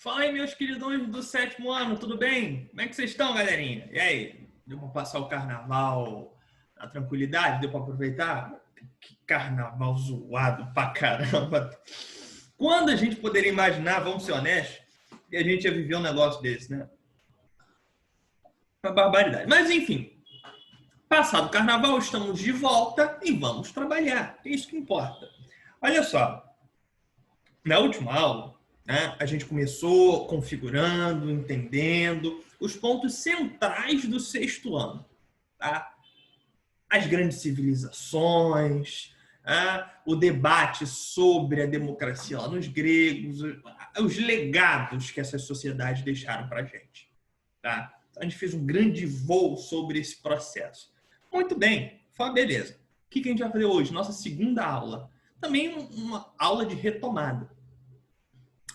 Fala aí, meus queridões do sétimo ano, tudo bem? Como é que vocês estão, galerinha? E aí, deu para passar o carnaval na tranquilidade? Deu para aproveitar? Que carnaval zoado pra caramba! Quando a gente poderia imaginar, vamos ser honestos, que a gente ia viver um negócio desse, né? Uma barbaridade. Mas, enfim, passado o carnaval, estamos de volta e vamos trabalhar. É isso que importa. Olha só, na última aula, né, a gente começou configurando, entendendo os pontos centrais do sexto ano. Tá? As grandes civilizações, o debate sobre a democracia lá nos gregos, os legados que essas sociedades deixaram para a gente. Tá? Então, a gente fez um grande voo sobre esse processo. Muito bem, foi uma beleza. O que a gente vai fazer hoje? Nossa segunda aula. Também uma aula de retomada.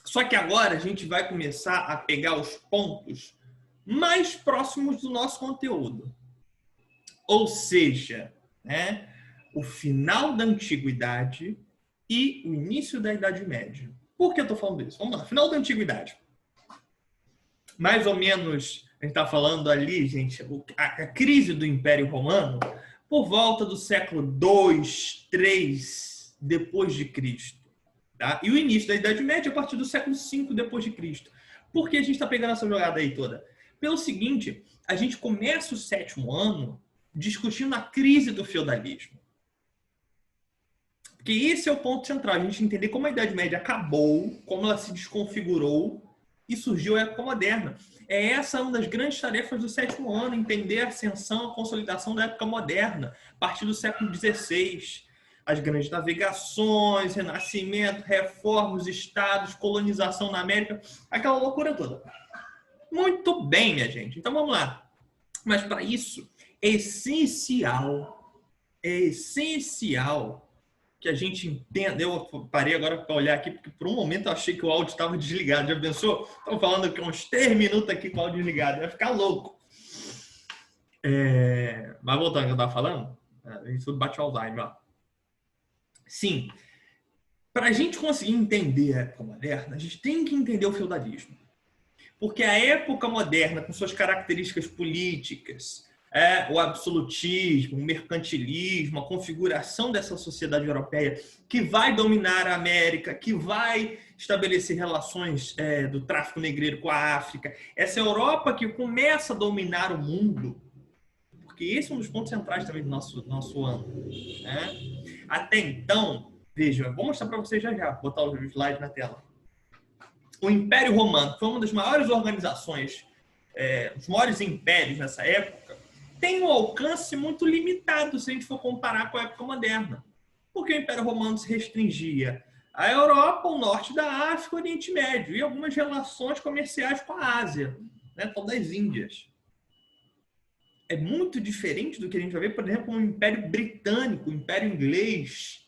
Só que agora a gente vai começar a pegar os pontos mais próximos do nosso conteúdo. Ou seja, né, o final da Antiguidade e o início da Idade Média. Por que eu estou falando isso? Vamos lá, final da Antiguidade. Mais ou menos, a gente está falando ali, gente, a crise do Império Romano, por volta do século 2, 3 depois de Cristo. Tá? E o início da Idade Média a partir do século V depois de Cristo. Por que a gente está pegando essa jogada aí toda? Pelo seguinte, a gente começa o sétimo ano discutindo a crise do feudalismo. Porque esse é o ponto central, a gente entender como a Idade Média acabou, como ela se desconfigurou e surgiu a época moderna. Essa uma das grandes tarefas do sétimo ano, entender a ascensão, a consolidação da época moderna, a partir do século XVI. As grandes navegações, renascimento, reformas, estados, colonização na América, aquela loucura toda. Muito bem, minha gente. Então vamos lá. Mas para isso é essencial que a gente entenda. Eu parei agora para olhar aqui, porque por um momento eu achei que o áudio estava desligado. Já pensou? Estão falando que uns 3 minutos aqui com o áudio desligado. Vai ficar louco. Mas voltando ao que eu estava falando, isso bate o Alzheimer, ó. Sim, para a gente conseguir entender a época moderna, a gente tem que entender o feudalismo. Porque a época moderna, com suas características políticas, o absolutismo, o mercantilismo, a configuração dessa sociedade europeia que vai dominar a América, que vai estabelecer relações do tráfico negreiro com a África, essa Europa que começa a dominar o mundo, porque esse é um dos pontos centrais também do nosso ano. Né? Até então, veja, vou mostrar para vocês já, vou botar o slide na tela. O Império Romano foi uma das maiores organizações, os maiores impérios nessa época, tem um alcance muito limitado se a gente for comparar com a época moderna. Porque o Império Romano se restringia à Europa, ao norte da África, ao Oriente Médio e algumas relações comerciais com a Ásia, né, tal das Índias. É muito diferente do que a gente vai ver, por exemplo, o Império Britânico, o Império Inglês,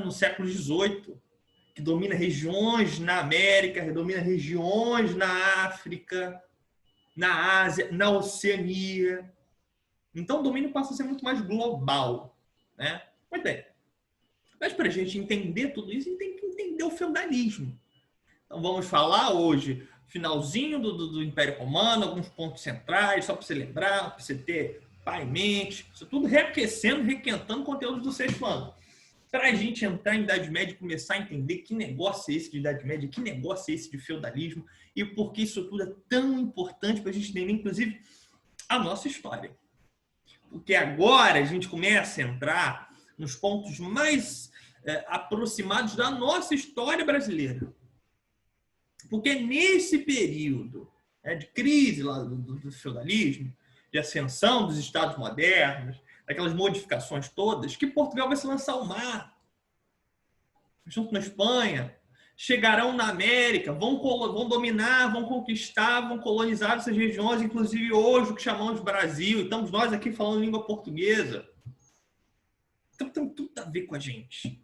no século XVIII, que domina regiões na América, domina regiões na África, na Ásia, na Oceania. Então, o domínio passa a ser muito mais global. Né? Muito bem. Mas para a gente entender tudo isso, a gente tem que entender o feudalismo. Então, vamos falar hoje, finalzinho do Império Romano, alguns pontos centrais, só para você lembrar, para você ter pai em mente, isso tudo reaquecendo, requentando conteúdos do sexto ano. Para a gente entrar em Idade Média e começar a entender que negócio é esse de Idade Média, que negócio é esse de feudalismo e por que isso tudo é tão importante para a gente entender, inclusive, a nossa história. Porque agora a gente começa a entrar nos pontos mais aproximados da nossa história brasileira. Porque nesse período de crise lá do feudalismo, de ascensão dos estados modernos, daquelas modificações todas, que Portugal vai se lançar ao mar, junto na Espanha, chegarão na América, vão dominar, vão conquistar, vão colonizar essas regiões, inclusive hoje o que chamamos de Brasil, e estamos nós aqui falando língua portuguesa. Então tem tudo a ver com a gente.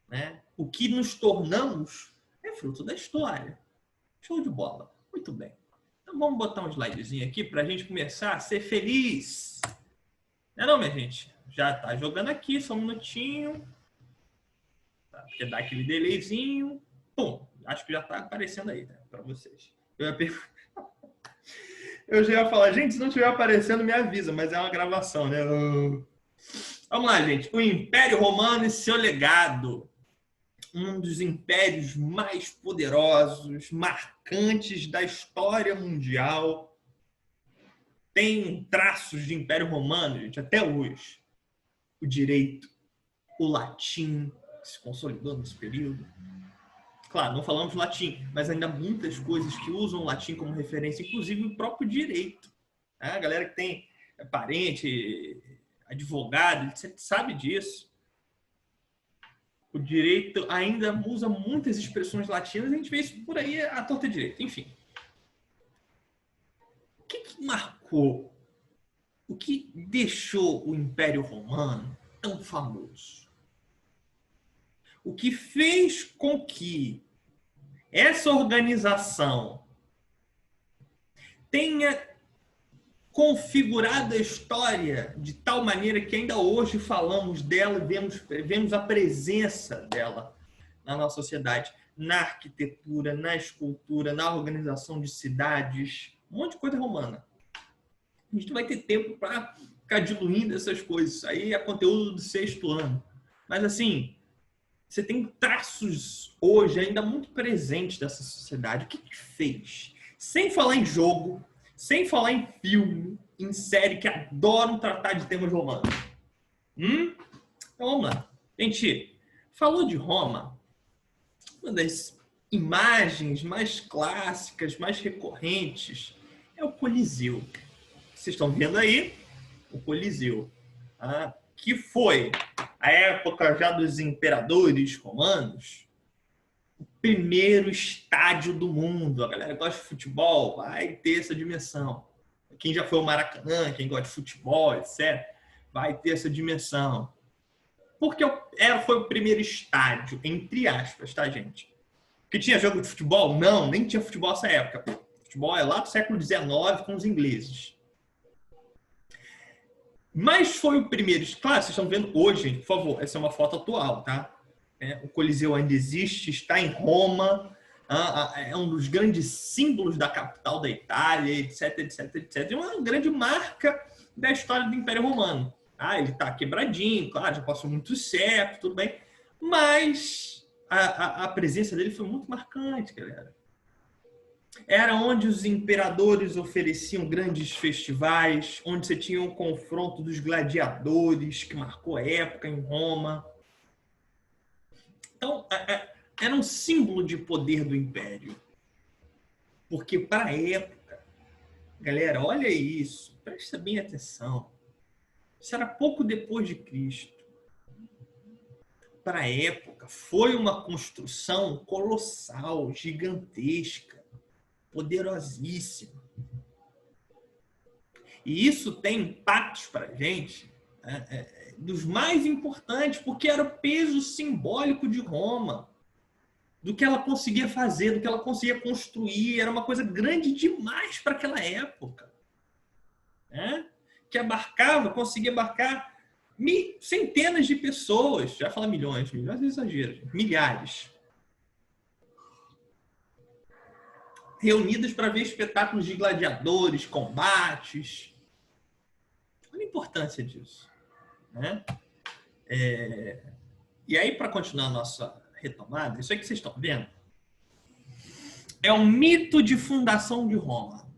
Né? O que nos tornamos é fruto da história. Show de bola. Muito bem. Então vamos botar um slidezinho aqui para a gente começar a ser feliz. Não, minha gente? Já está jogando aqui, só um minutinho. Tá, porque dá aquele delayzinho. Pum. Acho que já está aparecendo aí, né, para vocês. Eu já ia falar, gente, se não estiver aparecendo, me avisa, mas é uma gravação, né? Vamos lá, gente. O Império Romano e seu legado. Um dos impérios mais poderosos, marcantes da história mundial. Tem traços de Império Romano, gente, até hoje. O direito, o latim, que se consolidou nesse período. Claro, não falamos latim, mas ainda muitas coisas que usam o latim como referência, inclusive o próprio direito. A galera que tem parente, advogado, você sabe disso. O direito ainda usa muitas expressões latinas, a gente vê isso por aí à torta direita. Enfim. O que marcou? O que deixou o Império Romano tão famoso? O que fez com que essa organização tenha configurado a história de tal maneira que ainda hoje falamos dela e vemos a presença dela na nossa sociedade, na arquitetura, na escultura, na organização de cidades, um monte de coisa romana. A gente não vai ter tempo para ficar diluindo essas coisas. Isso aí é conteúdo do 6º ano. Mas, assim, você tem traços hoje ainda muito presentes dessa sociedade. O que fez? Sem falar em jogo, sem falar em filme, em série que adoram tratar de temas romanos. Então vamos lá. Gente, falou de Roma, uma das imagens mais clássicas, mais recorrentes, é o Coliseu. Vocês estão vendo aí o Coliseu, que foi a época já dos imperadores romanos, o primeiro estádio do mundo. A galera gosta de futebol, vai ter essa dimensão. Quem já foi ao Maracanã, quem gosta de futebol, etc., vai ter essa dimensão. Porque foi o primeiro estádio, entre aspas, tá, gente? Que tinha jogo de futebol? Não, nem tinha futebol nessa época. Futebol é lá do século XIX com os ingleses. Mas foi o primeiro. Claro, vocês estão vendo hoje, por favor, essa é uma foto atual, tá? O Coliseu ainda existe, está em Roma, é um dos grandes símbolos da capital da Itália, etc, etc, etc. É uma grande marca da história do Império Romano. Ele está quebradinho, claro, já passou muito século, tudo bem. Mas a presença dele foi muito marcante, galera. Era onde os imperadores ofereciam grandes festivais, onde você tinha um confronto dos gladiadores, que marcou a época em Roma. Então, era um símbolo de poder do Império. Porque, para a época, galera, olha isso, presta bem atenção. Isso era pouco depois de Cristo. Para a época, foi uma construção colossal, gigantesca, poderosíssima. E isso tem impactos para a gente, dos mais importantes, porque era o peso simbólico de Roma, do que ela conseguia fazer, do que ela conseguia construir. Era uma coisa grande demais para aquela época. Que conseguia abarcar centenas de pessoas, já fala milhões é exagero, gente, milhares, reunidas para ver espetáculos de gladiadores, combates. Olha a importância disso, né? E aí, para continuar a nossa retomada, isso aí que vocês estão vendo é um mito de fundação de Roma.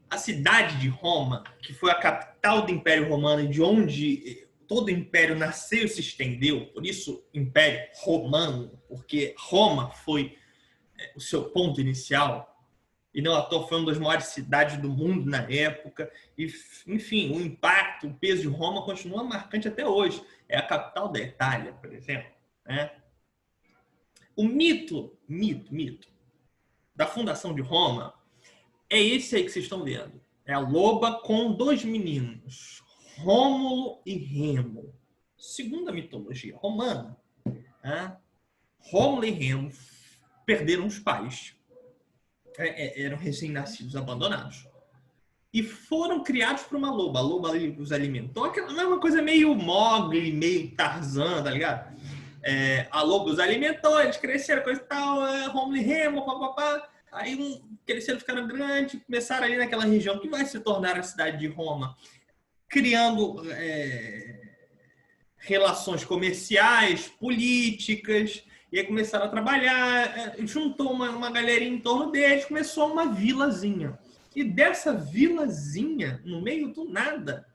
A cidade de Roma, que foi a capital do Império Romano, de onde todo o Império nasceu e se estendeu, por isso Império Romano, porque Roma foi o seu ponto inicial, e não à toa foi uma das maiores cidades do mundo na época, e, enfim, o impacto, o peso de Roma continua marcante até hoje. É a capital da Itália, por exemplo. O mito da fundação de Roma é esse aí que vocês estão vendo. É a loba com 2 meninos, Rômulo e Remo. Segundo a mitologia romana, Rômulo e Remo perderam os pais. Eram recém-nascidos, abandonados. E foram criados por uma loba. A loba os alimentou. Aquela mesma coisa meio Mowgli, meio Tarzan, tá ligado? a Lobos alimentou, eles cresceram, coisa e tal, Roma e Remo, papapá. Aí cresceram, ficaram grandes, começaram ali naquela região que vai se tornar a cidade de Roma, criando relações comerciais, políticas, e aí começaram a trabalhar, juntou uma galerinha em torno deles, começou uma vilazinha. E dessa vilazinha, no meio do nada,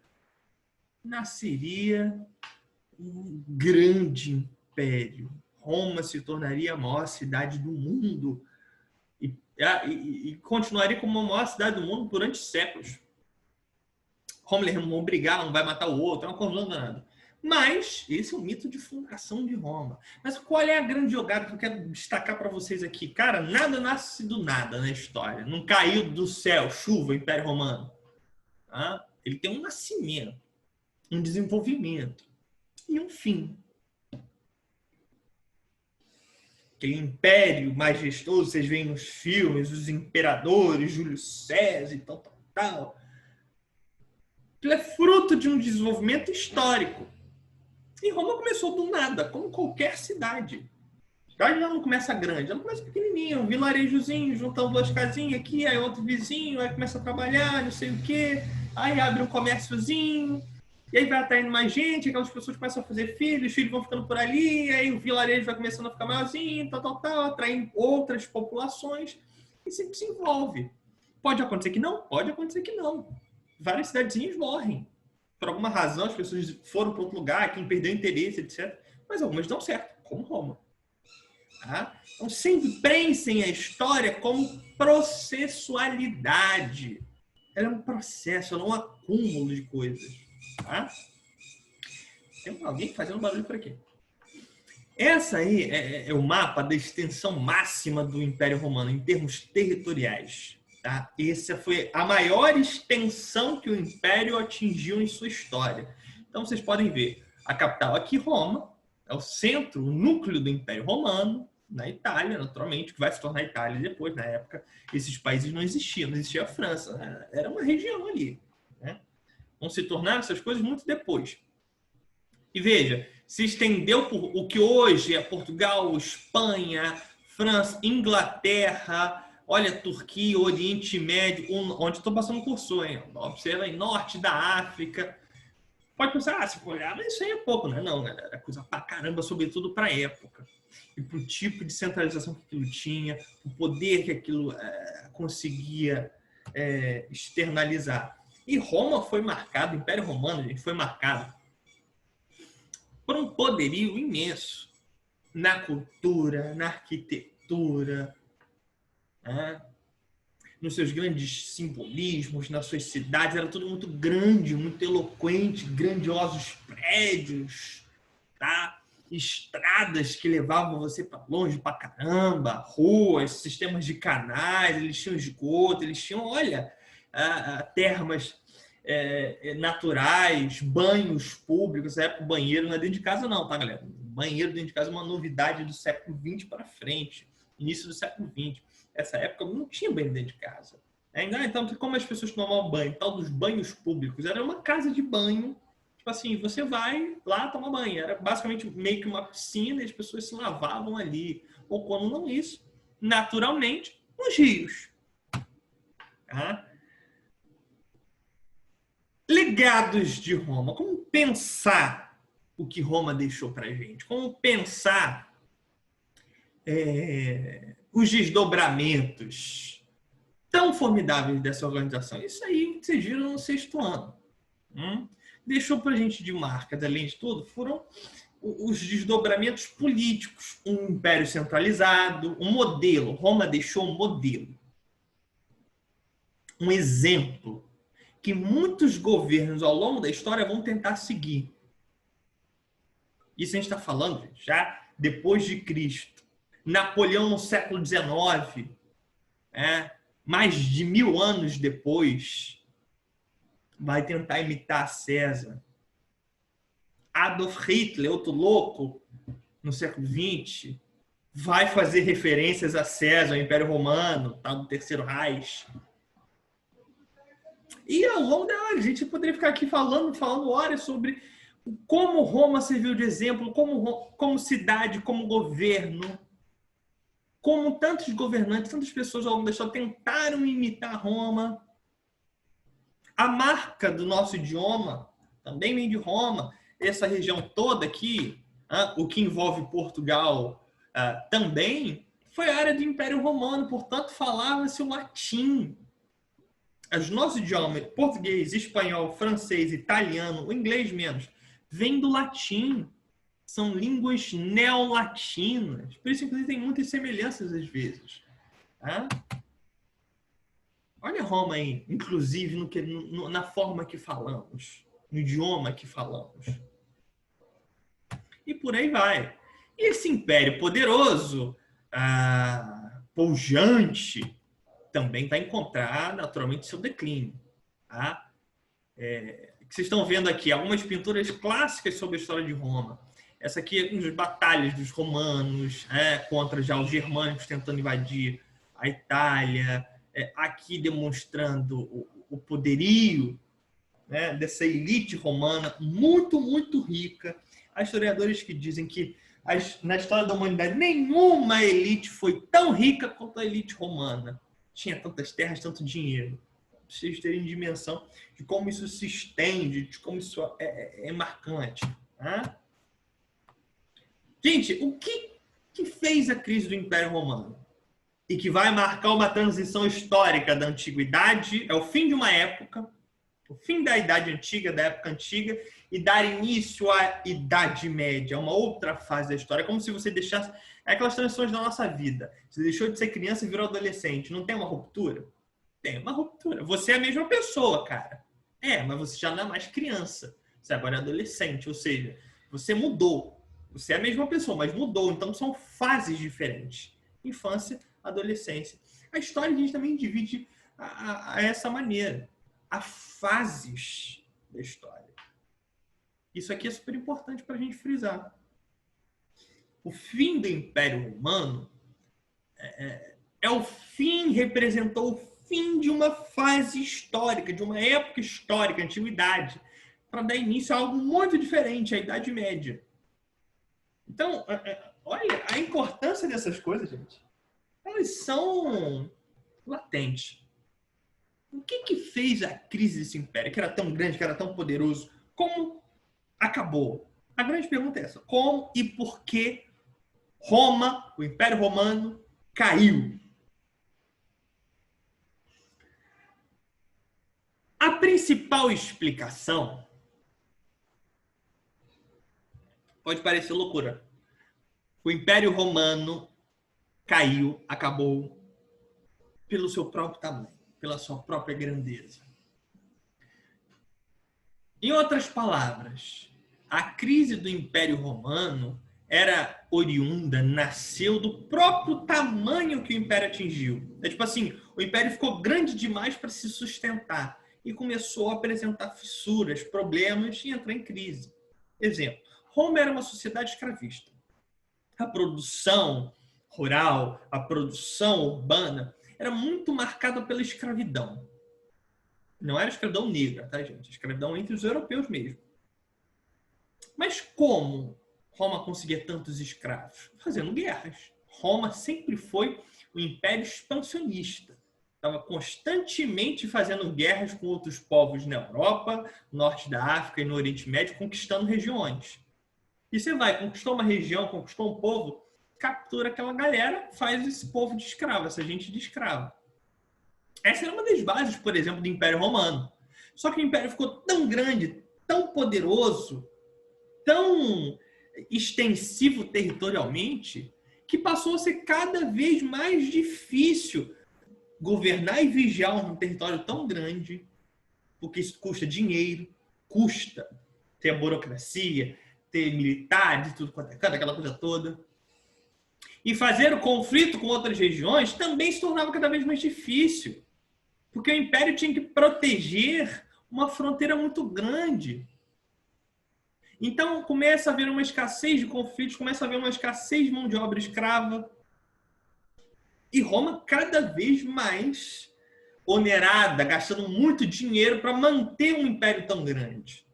nasceria um grande império. Roma se tornaria a maior cidade do mundo e continuaria como a maior cidade do mundo durante séculos. Roma e Remo vão brigar, um vai matar o outro, é uma confusão danada. Mas esse é o mito de fundação de Roma. Mas qual é a grande jogada que eu quero destacar para vocês aqui? Cara, nada nasce do nada na história. Não caiu do céu, chuva, Império Romano. Tá? Ele tem um nascimento, um desenvolvimento e um fim. Aquele império majestoso, vocês veem nos filmes, os imperadores, Júlio César e tal. Ele é fruto de um desenvolvimento histórico. E Roma começou do nada, como qualquer cidade. Ela não começa grande, ela começa pequenininha, um vilarejozinho, juntando duas casinhas aqui, aí outro vizinho, aí começa a trabalhar, não sei o quê, aí abre um comérciozinho, e aí vai atraindo mais gente, aquelas pessoas começam a fazer filhos, os filhos vão ficando por ali, aí o vilarejo vai começando a ficar maiorzinho, atraindo outras populações, e se desenvolve. Pode acontecer que não? Pode acontecer que não. Várias cidadezinhas morrem. Por alguma razão, as pessoas foram para outro lugar, quem perdeu interesse, etc. Mas algumas dão certo, como Roma. Tá? Então, sempre pensem a história como processualidade. Ela é um processo, ela é um acúmulo de coisas. Tá? Tem alguém fazendo barulho por aqui. Essa aí é o mapa da extensão máxima do Império Romano, em termos territoriais. Tá? Essa foi a maior extensão que o Império atingiu em sua história. Então, vocês podem ver a capital aqui, Roma, é o centro, o núcleo do Império Romano, na Itália, naturalmente, que vai se tornar Itália depois. Na época, esses países não existiam, não existia a França, né? Era uma região ali. Né? Vão se tornar essas coisas muito depois. E veja, se estendeu por o que hoje é Portugal, Espanha, França, Inglaterra... Olha, Turquia, Oriente Médio, onde estou passando o cursor, hein? Observa aí, norte da África. Pode pensar, se for olhar, mas isso aí é pouco, né? Não, galera, é coisa pra caramba, sobretudo para a época. E para o tipo de centralização que aquilo tinha, o poder que aquilo conseguia externalizar. E Roma foi marcado, o Império Romano, gente, foi marcado por um poderio imenso na cultura, na arquitetura, nos seus grandes simbolismos, nas suas cidades, era tudo muito grande, muito eloquente, grandiosos prédios, tá? Estradas que levavam você para longe pra caramba, ruas, sistemas de canais, eles tinham esgoto, eles tinham, olha, termas naturais, banhos públicos. Essa época o banheiro não é dentro de casa não, tá, galera? Banheiro dentro de casa é uma novidade do século XX para frente, início do século XX. Essa época não tinha banho dentro de casa. Então, como as pessoas tomavam banho? Tal dos banhos públicos. Era uma casa de banho. Tipo assim, você vai lá tomar banho. Era basicamente meio que uma piscina e as pessoas se lavavam ali. Ou quando não isso, naturalmente, nos rios. Tá? Legados de Roma. Como pensar o que Roma deixou pra gente? Como pensar os desdobramentos tão formidáveis dessa organização? Isso aí vocês viram no 6º ano. Deixou para a gente de marcas, além de tudo, foram os desdobramentos políticos. Um império centralizado, um modelo. Roma deixou um modelo. Um exemplo que muitos governos ao longo da história vão tentar seguir. Isso a gente está falando, gente, já depois de Cristo. Napoleão no século XIX, mais de 1000 anos depois, vai tentar imitar César. Adolf Hitler, outro louco, no século XX, vai fazer referências a César, ao Império Romano, tal do Terceiro Reich. E ao longo da a gente poderia ficar aqui falando horas sobre como Roma serviu de exemplo, como cidade, como governo, como tantos governantes, tantas pessoas ao longo da história tentaram imitar Roma. A marca do nosso idioma também vem de Roma. Essa região toda aqui, o que envolve Portugal também, foi a área do Império Romano, portanto falava-se o latim. Os nossos idiomas, português, espanhol, francês, italiano, o inglês menos, vem do latim. São línguas neolatinas. Por isso, inclusive, tem muitas semelhanças às vezes. Tá? Olha Roma aí, inclusive na forma que falamos, no idioma que falamos. E por aí vai. E esse império poderoso, pujante, também vai encontrar naturalmente seu declínio. Tá? Vocês estão vendo aqui algumas pinturas clássicas sobre a história de Roma. Essa aqui é as batalhas dos romanos contra já os germânicos tentando invadir a Itália. Aqui demonstrando o poderio dessa elite romana muito, muito rica. Há historiadores que dizem que na história da humanidade nenhuma elite foi tão rica quanto a elite romana. Tinha tantas terras, tanto dinheiro. Pra vocês terem dimensão de como isso se estende, de como isso é marcante. Tá? Gente, o que fez a crise do Império Romano? E que vai marcar uma transição histórica da antiguidade, é o fim de uma época, o fim da Idade Antiga, da época antiga, e dar início à Idade Média, uma outra fase da história. É como se você deixasse aquelas transições da nossa vida. Você deixou de ser criança e virou adolescente. Não tem uma ruptura? Tem uma ruptura. Você é a mesma pessoa, cara. Mas você já não é mais criança. Você agora é adolescente, ou seja, você mudou. Você é a mesma pessoa, mas mudou. Então são fases diferentes. Infância, adolescência. A história a gente também divide a essa maneira. Há fases da história. Isso aqui é super importante para a gente frisar. O fim do Império Romano representou o fim de uma fase histórica, de uma época histórica, antiguidade, para dar início a algo muito diferente, a Idade Média. Então, olha a importância dessas coisas, gente. Elas são latentes. O que fez a crise desse império, que era tão grande, que era tão poderoso, como acabou? A grande pergunta é essa. Como e por que Roma, o Império Romano, caiu? A principal explicação pode parecer loucura. O Império Romano caiu, acabou pelo seu próprio tamanho, pela sua própria grandeza. Em outras palavras, a crise do Império Romano era oriunda, nasceu do próprio tamanho que o Império atingiu. É tipo assim, o Império ficou grande demais para se sustentar e começou a apresentar fissuras, problemas e entrar em crise. Exemplo, Roma era uma sociedade escravista. A produção rural, a produção urbana era muito marcada pela escravidão. Não era escravidão negra, tá, gente? Escravidão entre os europeus mesmo. Mas como Roma conseguia tantos escravos? Fazendo guerras. Roma sempre foi um império expansionista. Estava constantemente fazendo guerras com outros povos na Europa, no norte da África e no Oriente Médio, conquistando regiões. E você vai, conquistou uma região, conquistou um povo, captura aquela galera, faz esse povo de escravo, essa gente de escravo. Essa era uma das bases, por exemplo, do Império Romano. Só que o Império ficou tão grande, tão poderoso, tão extensivo territorialmente, que passou a ser cada vez mais difícil governar e vigiar um território tão grande, porque isso custa dinheiro, custa ter a burocracia, ter militares, tudo quanto é canto, aquela coisa toda. E fazer o conflito com outras regiões também se tornava cada vez mais difícil, porque o Império tinha que proteger uma fronteira muito grande. Então começa a haver uma escassez de conflitos, começa a haver uma escassez de mão de obra escrava. E Roma cada vez mais onerada, gastando muito dinheiro para manter um império tão grande.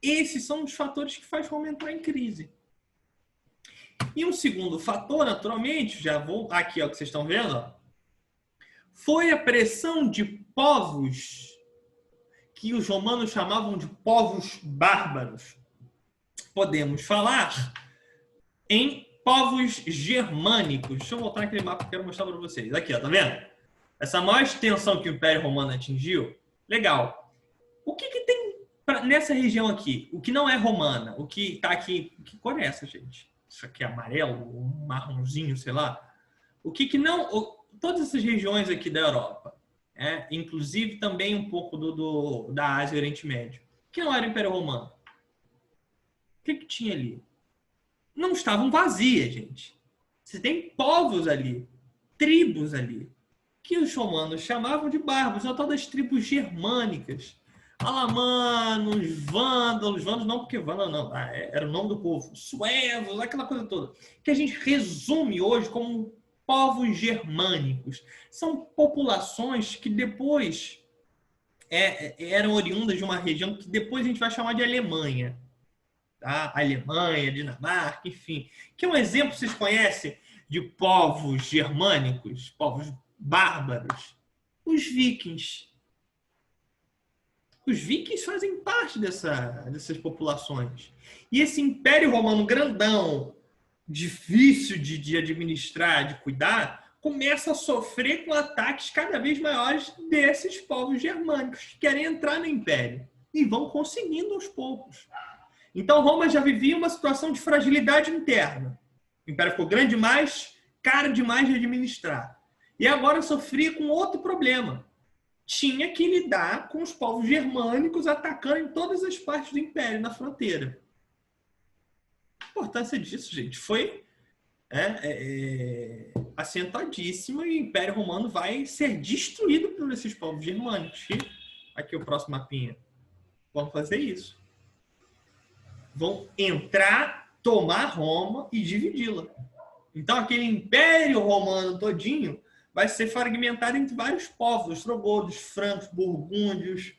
Esses são os fatores que faz Roma entrar em crise. E um segundo fator, naturalmente, já vou aqui, ó, que vocês estão vendo, ó, foi a pressão de povos que os romanos chamavam de povos bárbaros. Podemos falar em povos germânicos. Deixa eu voltar naquele mapa que eu quero mostrar para vocês. Aqui, ó, tá vendo? Essa maior extensão que o Império Romano atingiu, legal. O que tem nessa região aqui? O que não é romana? O que está aqui? Que cor é essa, gente? Isso aqui é amarelo? Um marronzinho, sei lá. O que não... Todas essas regiões aqui da Europa, inclusive também um pouco da Ásia e Oriente Médio, que não era o Império Romano. O que tinha ali? Não estavam vazias, gente. Você tem povos ali, tribos ali, que os romanos chamavam de bárbaros, a tal das tribos germânicas. Alamanos, vândalos não porque vândalo não, era o nome do povo, suevos, aquela coisa toda, que a gente resume hoje como povos germânicos. São populações que depois eram oriundas de uma região que depois a gente vai chamar de Alemanha. Tá? Alemanha, Dinamarca, enfim. Que é um exemplo, vocês conhecem, de povos germânicos, povos bárbaros? Os vikings. Os vikings fazem parte dessas populações. E esse Império Romano grandão, difícil de administrar, de cuidar, começa a sofrer com ataques cada vez maiores desses povos germânicos que querem entrar no Império. E vão conseguindo aos poucos. Então, Roma já vivia uma situação de fragilidade interna. O Império ficou grande demais, caro demais de administrar. E agora sofria com outro problema. Tinha que lidar com os povos germânicos atacando em todas as partes do Império, na fronteira. A importância disso, gente, foi acentuadíssima e o Império Romano vai ser destruído por esses povos germânicos. Aqui o próximo mapinha. Vamos fazer isso. Vão entrar, tomar Roma e dividi-la. Então, aquele Império Romano todinho vai ser fragmentado entre vários povos, ostrogodos, francos, burgúndios,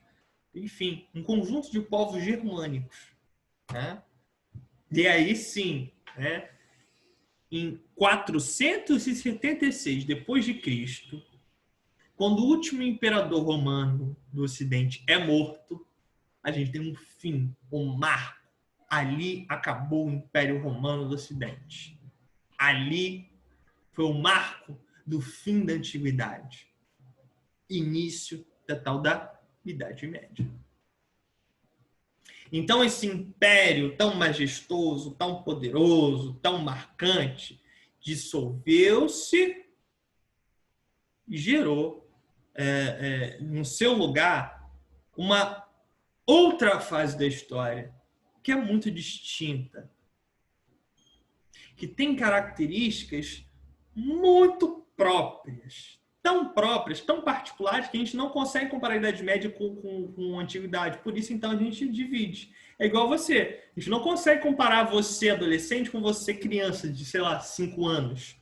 enfim, um conjunto de povos germânicos. Né? E aí sim, em 476 depois de Cristo, quando o último imperador romano do Ocidente é morto, a gente tem um fim, um marco. Ali acabou o Império Romano do Ocidente. Ali foi o marco do fim da Antiguidade. Início da tal da Idade Média. Então, esse império tão majestoso, tão poderoso, tão marcante, dissolveu-se e gerou, no seu lugar, uma outra fase da história, que é muito distinta, que tem características muito próprias, tão particulares, que a gente não consegue comparar a Idade Média com a Antiguidade. Por isso, então, a gente divide. É igual você. A gente não consegue comparar você, adolescente, com você, criança de, 5 anos.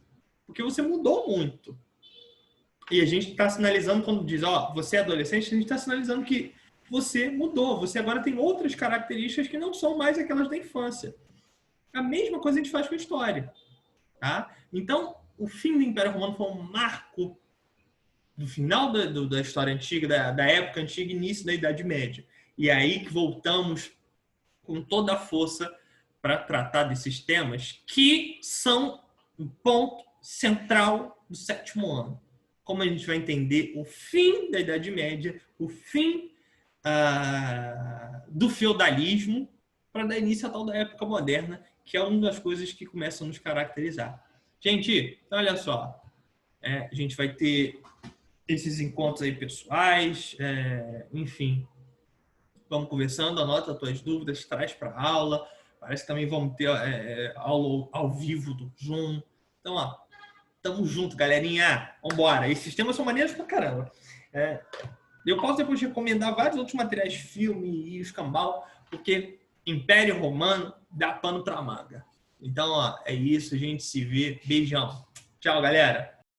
Porque você mudou muito. E a gente está sinalizando, quando diz, você é adolescente, a gente está sinalizando que você mudou. Você agora tem outras características que não são mais aquelas da infância. A mesma coisa a gente faz com a história. Tá? Então, o fim do Império Romano foi um marco do final da história antiga, da época antiga, início da Idade Média. E é aí que voltamos com toda a força para tratar desses temas que são o ponto central do 7º ano. Como a gente vai entender o fim da Idade Média, o fim do feudalismo, para dar início à tal da época moderna, que é uma das coisas que começam a nos caracterizar. Gente, olha só, a gente vai ter esses encontros aí pessoais, enfim, vamos conversando, anota as tuas dúvidas, traz para a aula, parece que também vamos ter aula ao vivo do Zoom. Então, tamo junto, galerinha, vambora, esses temas são maneiros pra caramba. Eu posso depois recomendar vários outros materiais, filme e escambau, porque Império Romano dá pano pra manga. Então, é isso, a gente se vê, beijão. Tchau, galera.